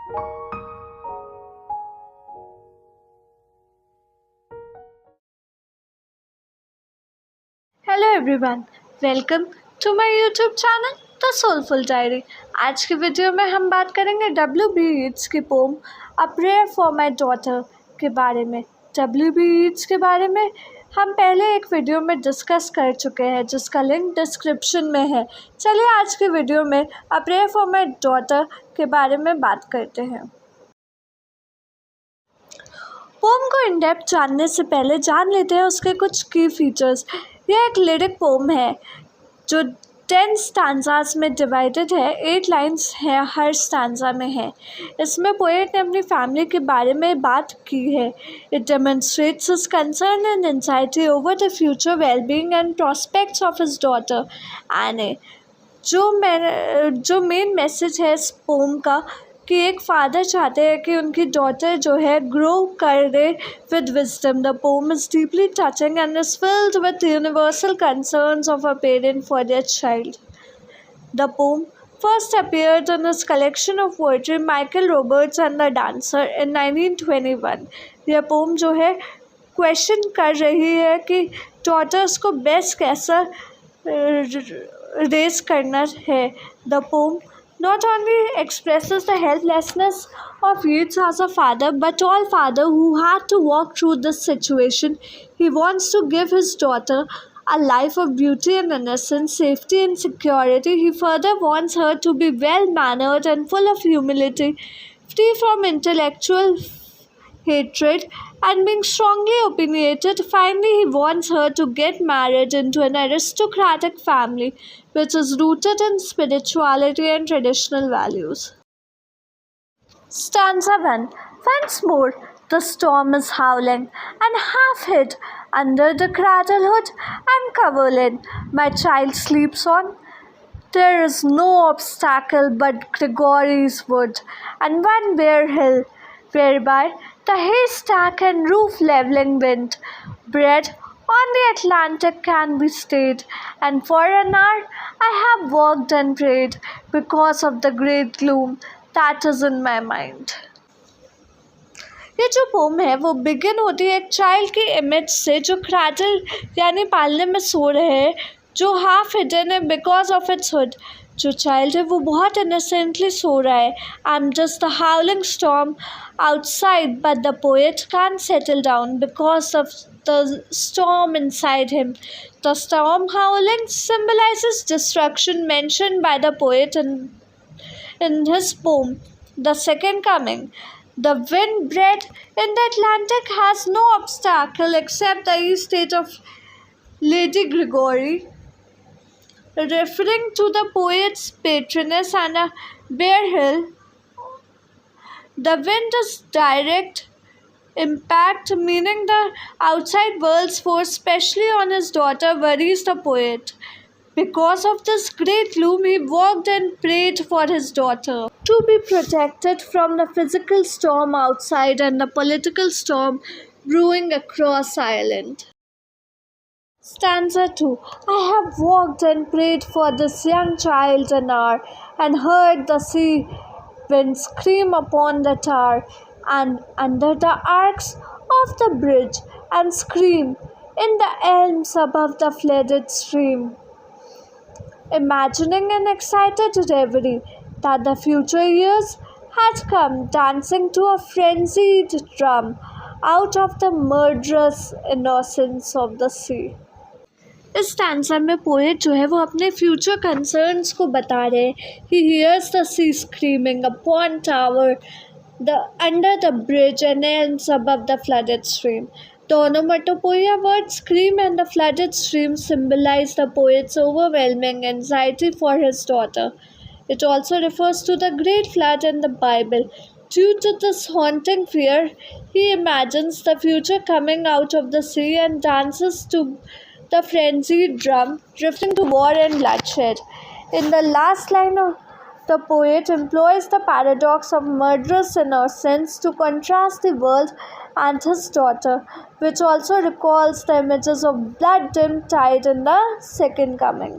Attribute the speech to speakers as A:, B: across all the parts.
A: Hello everyone, welcome to my YouTube channel the soulful diary. आज की video में हम बात करेंगे W.B. Yeats की poem a prayer for my daughter के बारे में। W.B. Yeats के बारे में हम पहले एक वीडियो में डिस्कस कर चुके हैं, जिसका लिंक डिस्क्रिप्शन में है। चलिए आज की वीडियो में अ प्रेयर फॉर माय डॉटर के बारे में बात करते हैं। पोम को इन डेप्थ जानने से पहले जान लेते हैं उसके कुछ की फीचर्स। यह एक लिरिक पोम है जो 10 स्टैंजास में डिवाइडेड है। 8 लाइंस हैं हर स्टैंजा में है। इसमें पोएट ने अपनी फैमिली के बारे में बात की है। It demonstrates his concern and anxiety over the future wellbeing and prospects of his daughter एने। जो मेन मैसेज है इस पोम का कि एक फादर चाहते हैं कि उनकी डॉटर जो है ग्रो करे with wisdom. The pome is deeply touching and is filled with universal concerns of a parent for their child. The pome first appeared in his collection of poetry Michael Roberts and the dancer in 1921। यह pome जो है question कर रही है कि daughters को best कैसा race करना है। The pome not only expresses the helplessness of Yeats as a father, but all father who had to walk through this situation. He wants to give his daughter a life of beauty and innocence, safety and security. He further wants her to be well-mannered and full of humility, free from intellectual hatred and being strongly opinionated. Finally, he wants her to get married into an aristocratic family which is rooted in spirituality and traditional values. Stanza 1. Once more the storm is howling, and half hid under the cradle hood and coverlid my child sleeps on. There is no obstacle but Gregory's wood, and one bare hill, whereby the haystack and roof levelling wind bred on the Atlantic can be stayed, and for an hour I have walked and prayed because of the great gloom that is in my mind. ये जो pome है वो begin होती है एक child की image से जो क्रैडल यानी पालने में सो रहे हैं, जो हाफ हिडन है बिकॉज ऑफ इट्स हुड। जो चाइल्ड है वो बहुत इनोसेंटली सो रहा है। I am just the हाउलिंग storm outside but the poet can settle down because of the storm inside him. The storm howling symbolizes destruction mentioned by the poet in his poem, The Second Coming. The wind bred in the Atlantic has no obstacle except the east state of Lady Gregory, referring to the poet's patroness and a bare hill. The wind is direct impact, meaning the outside world's force, especially on his daughter, worries the poet. Because of this great gloom, he walked and prayed for his daughter to be protected from the physical storm outside and the political storm brewing across Ireland. Stanza 2. I have walked and prayed for this young child an hour, and heard the sea wind scream upon the tower and under the arcs of the bridge, and scream in the elms above the flooded stream, imagining an excited reverie that the future years had come dancing to a frenzied drum out of the murderous innocence of the sea. इस stanza में poet जो है वो अपने future concerns को बता रहे हैं। He hears the sea screaming upon tower under the bridge and elms above the flooded stream. The onomatopoeia word scream and the flooded stream symbolize the poet's overwhelming anxiety for his daughter. It also refers to the great flood in the Bible. Due to this haunting fear, he imagines the future coming out of the sea and dances to the frenzied drum, drifting to war and bloodshed. In the last line of the poet employs the paradox of murderous innocence to contrast the world and his daughter, which also recalls the images of blood-dimmed tide in the Second Coming.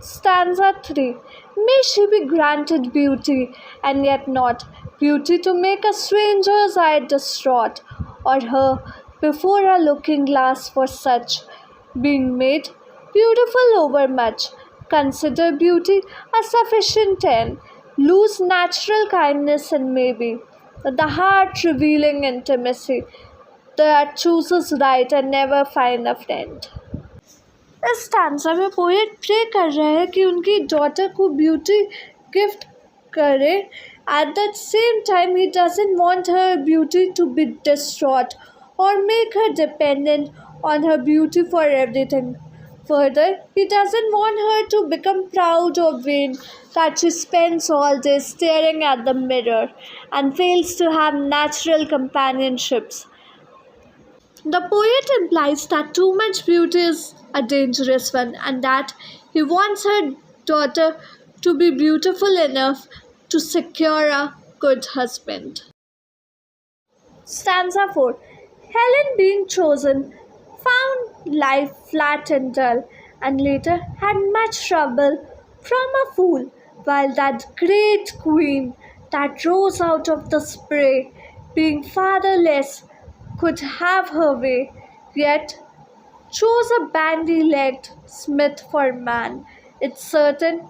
A: Stanza 3. May she be granted beauty, and yet not beauty to make a stranger's eye distraught, or her before a looking glass for such, being made beautiful overmuch. Consider beauty a sufficient end, lose natural kindness and maybe the heart revealing intimacy that chooses right and never find a friend. इस stanza में poet pray कर रहे हैं कि उनकी daughter को beauty gift करे. At the same time, he doesn't want her beauty to be distraught or make her dependent on her beauty for everything. Further, he doesn't want her to become proud or vain, that she spends all day staring at the mirror and fails to have natural companionships. The poet implies that too much beauty is a dangerous one and that he wants her daughter to be beautiful enough to secure a good husband. Stanza 4. Helen, being chosen, found life flat and dull, and later had much trouble from a fool, while that great queen that rose out of the spray, being fatherless, could have her way, yet chose a bandy-legged smith for man. It's certain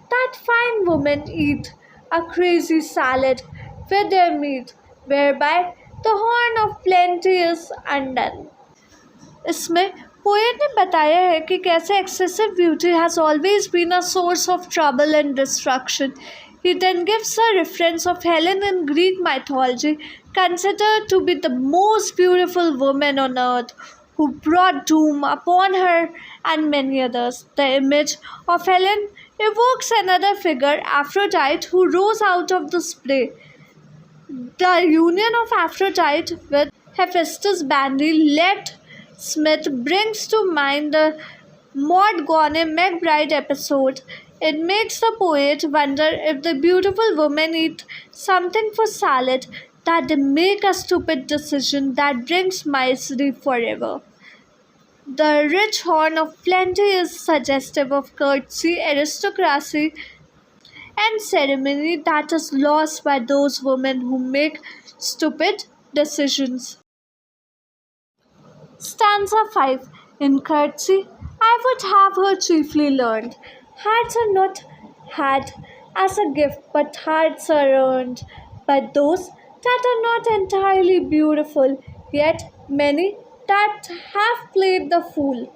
A: that fine women eat a crazy salad with their meat, whereby the horn of plenty is undone. इसमें poet ने बताया है कि कैसे excessive beauty has always been a source of trouble and destruction. He then gives a reference of Helen in Greek mythology, considered to be the most beautiful woman on earth, who brought doom upon her and many others. The image of Helen evokes another figure, Aphrodite, who rose out of the spray. The union of Aphrodite with Hephaestus' bandy-legged smith brings to mind the Maud Gonne McBride episode. It makes the poet wonder if the beautiful women eat something for salad, that they make a stupid decision that brings misery forever. The rich horn of plenty is suggestive of courtesy, aristocracy, and ceremony that is lost by those women who make stupid decisions. Stanza 5. In courtesy, I would have her chiefly learned. Hearts are not had as a gift, but hearts are earned. But those that are not entirely beautiful, yet many that have played the fool.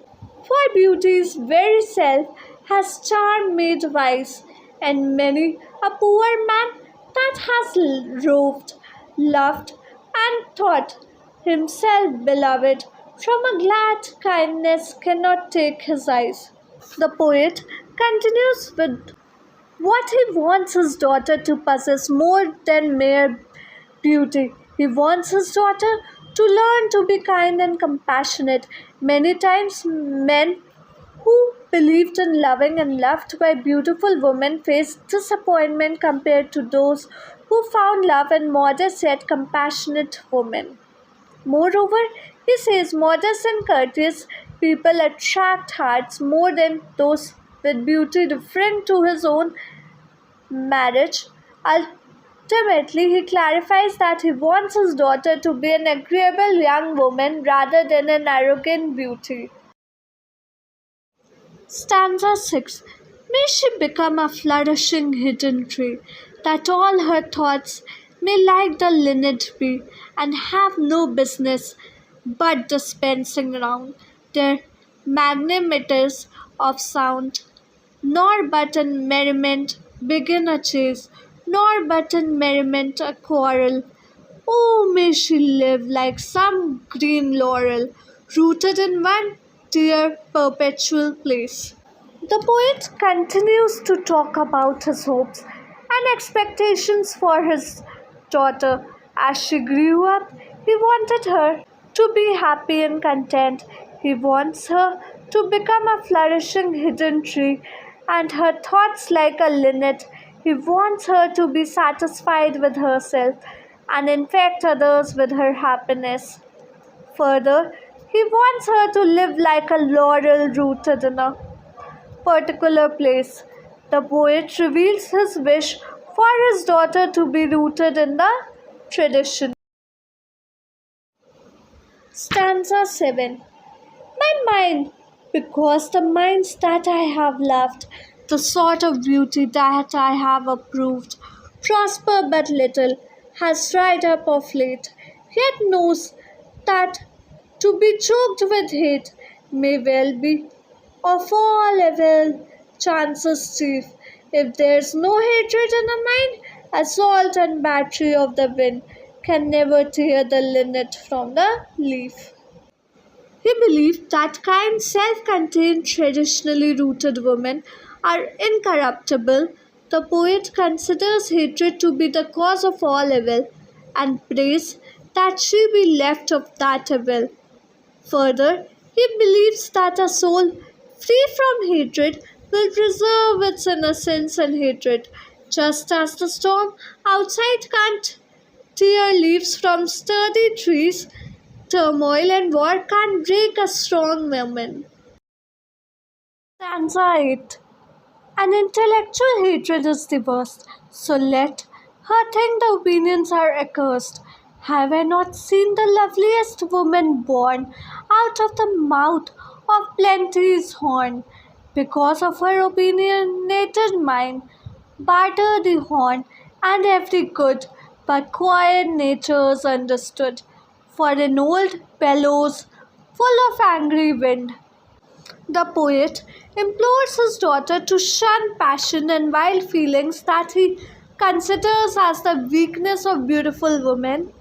A: For beauty's very self has charm made wise, and many a poor man that has roved, loved, and thought himself beloved, from a glad kindness cannot take his eyes. The poet continues with what he wants his daughter to possess more than mere beauty. He wants his daughter to learn to be kind and compassionate. Many times, men who believed in loving and loved by beautiful women faced disappointment compared to those who found love in modest yet compassionate women. Moreover, he says modest and courteous people attract hearts more than those with beauty different to his own marriage. Ultimately, he clarifies that he wants his daughter to be an agreeable young woman rather than an arrogant beauty. Stanza 6. May she become a flourishing hidden tree, that all her thoughts may like the linnet be, and have no business but dispensing round their magnanimities of sound, nor but in merriment begin a chase, nor but in merriment a quarrel. Oh, may she live like some green laurel, rooted in one dear perpetual place. The poet continues to talk about his hopes and expectations for his daughter. As she grew up, he wanted her to be happy and content. He wants her to become a flourishing hidden tree, and her thoughts like a linnet. He wants her to be satisfied with herself and infect others with her happiness. Further, he wants her to live like a laurel rooted in a particular place. The poet reveals his wish for his daughter to be rooted in the tradition. Stanza 7. My mind, because the minds that I have loved, the sort of beauty that I have approved, prosper but little, has dried up of late, yet knows that to be choked with hate may well be of all evil chances chief. If there's no hatred in a mind, assault and battery of the wind can never tear the linnet from the leaf. He believed that kind, self contained, traditionally rooted women are incorruptible. The poet considers hatred to be the cause of all evil and prays that she be left of that evil. Further, he believes that a soul free from hatred will preserve its innocence and hatred, just as the storm outside can't tear leaves from sturdy trees. Turmoil and war can't break a strong woman. Stanza 8. An intellectual hatred is the worst, so let her think the opinions are accursed. Have I not seen the loveliest woman born out of the mouth of plenty's horn? Because of her opinionated mind, barter the horn and every good, but quiet natures understood. For an old bellows full of angry wind. The poet implores his daughter to shun passion and wild feelings that he considers as the weakness of beautiful women.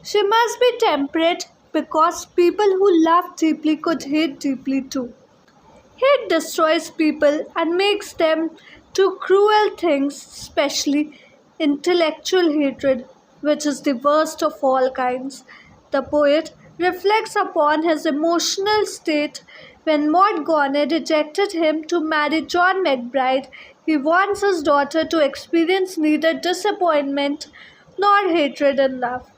A: She must be temperate because people who love deeply could hate deeply too. Hate destroys people and makes them do cruel things, especially intellectual hatred, which is the worst of all kinds. The poet reflects upon his emotional state when Maud Gonay rejected him to marry John McBride. He wants his daughter to experience neither disappointment nor hatred in love.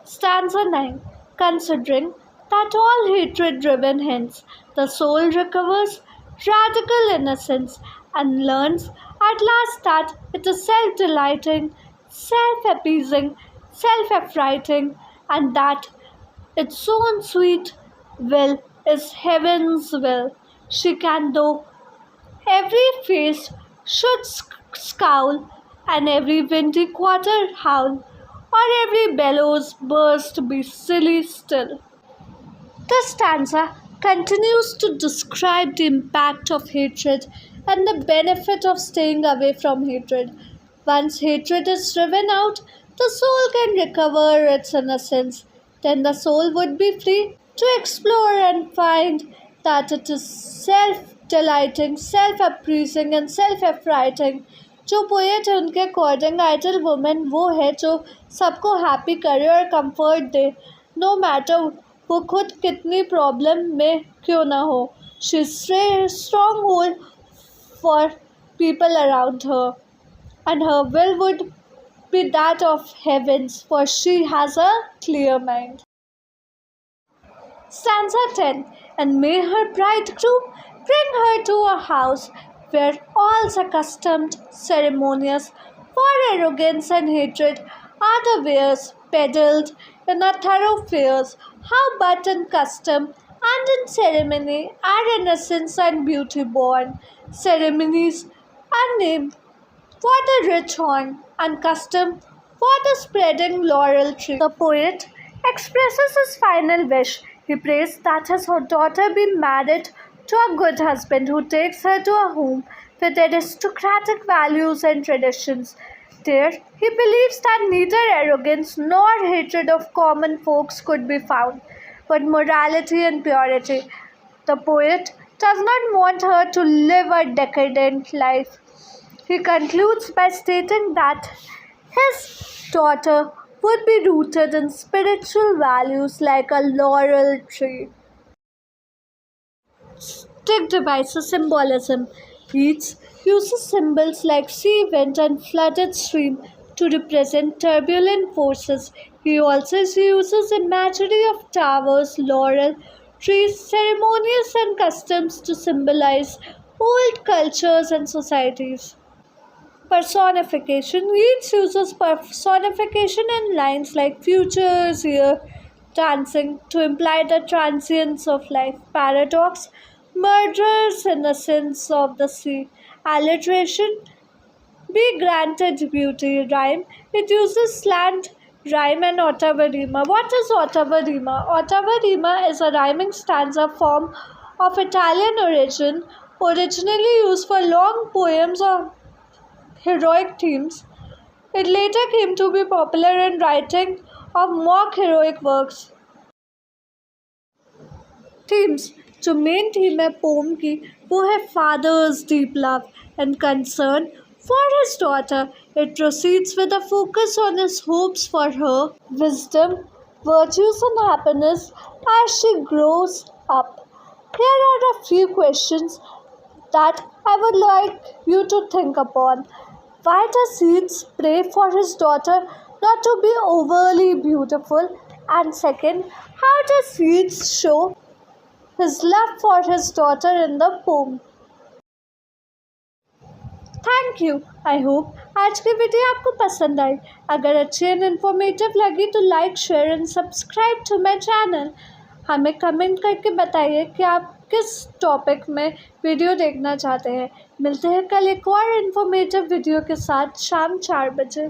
A: Stanza 9. Considering that all hatred driven hence, the soul recovers radical innocence and learns at last that it is self delighting, self appeasing, self affrighting, and that its own sweet will is heaven's will. She can, though every face should scowl, and every windy quarter howl, or every bellows burst be silly still. The stanza continues to describe the impact of hatred and the benefit of staying away from hatred. Once hatred is driven out, the soul can recover its innocence. Then the soul would be free to explore and find that it is self delighting, self appraising and self affrighting. जो poet है उनके according idol women वो है जो सबको happy करे और comfort they know matter वो खुद कितनी प्रॉब्लम में क्यों ना हो she strong hold for people around her and her will would be that of heavens, for she has a clear mind. Stanza 10. And may her bridegroom bring her to a house where all's accustomed, ceremonious, for arrogance and hatred are the wares peddled in a thoroughfares, how but in custom and in ceremony are innocence and beauty born. Ceremonies are named for the rich horn and custom for the spreading laurel tree. The poet expresses his final wish. He prays that his daughter be married to a good husband who takes her to a home with aristocratic values and traditions. There, he believes that neither arrogance nor hatred of common folks could be found, but morality and purity. The poet does not want her to live a decadent life. He concludes by stating that his daughter would be rooted in spiritual values like a laurel tree. Stick devices symbolism. Yeats uses symbols like sea, wind, and flooded stream to represent turbulent forces. He also uses imagery of towers, laurel trees, ceremonies, and customs to symbolize old cultures and societies. Personification. Yeats uses personification in lines like futures here dancing to imply the transience of life. Paradox. Murderers innocence of the sea. Alliteration. Be granted beauty. Rhyme. It uses slant, rhyme, and ottava rima. What is ottava rima? Ottava rima is a rhyming stanza form of Italian origin, originally used for long poems or heroic themes. It later came to be popular in writing of mock heroic works. Themes. जो main theme है poem की वो है father's deep love and concern for his daughter it proceeds with a focus on his hopes for her wisdom virtues and happiness as she grows up. Here are a few questions that I would like you to think upon. Why does Yeats pray for his daughter not to be overly beautiful? And second, how does Yeats show his love for his daughter in the poem? Thank you. I hope आज की video आपको पसंद आई। अगर अच्छी and informative लगी तो like share and subscribe to my channel. हमें comment करके बताइए कि आप किस टॉपिक में वीडियो देखना चाहते हैं। मिलते हैं कल एक और इन्फॉर्मेटिव वीडियो के साथ शाम 4 बजे।